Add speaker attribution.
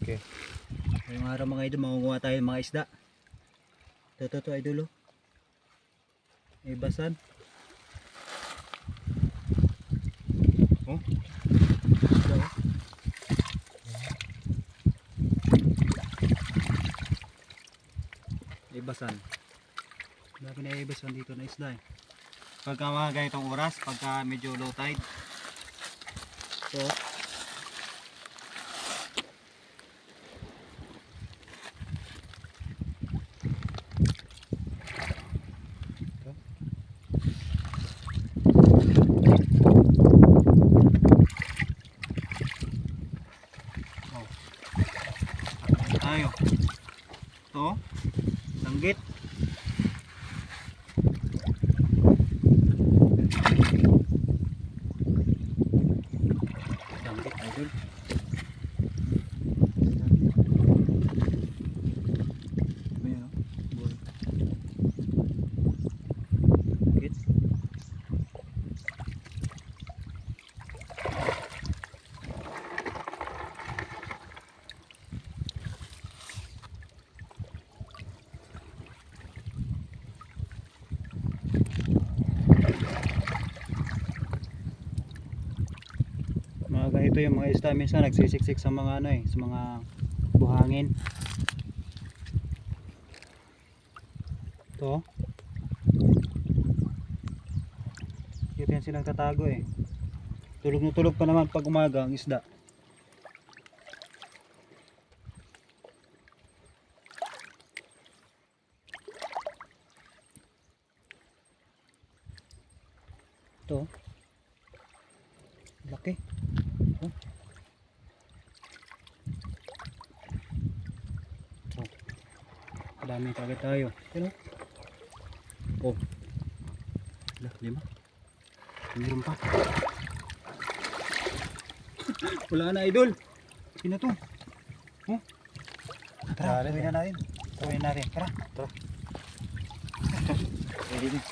Speaker 1: Okay.
Speaker 2: Ngayong araw mga idol, mangunguha tayo ng mga isda. Ito idol, oh. May basan.
Speaker 1: Oh?
Speaker 2: Isda, oh. May basan. Dami na ibasan dito na isda, eh.
Speaker 1: Pagka mga ganitong oras, pagka medyo low tide.
Speaker 2: So,
Speaker 1: Tayo. Ito.
Speaker 2: langgit. Langgit idol.
Speaker 1: Ayan, oh.
Speaker 2: Boy. Langgit. Mga ganito yung mga isda, minsan nagsisiksik sa mga ano eh, sa mga buhangin. Ito. Dito yan silang tatago eh. Tulog na tulog pa naman pag umaga ang isda. Ito. Laki. Oh. Oh. Madami kagad tayo. Ano? Oh. Wala, lima. Meron pa. Wala na idol. Sino to? Oh. Tara,
Speaker 1: Dali,
Speaker 2: tuwin na natin. Tuwin natin. Tara.
Speaker 1: Pwede din.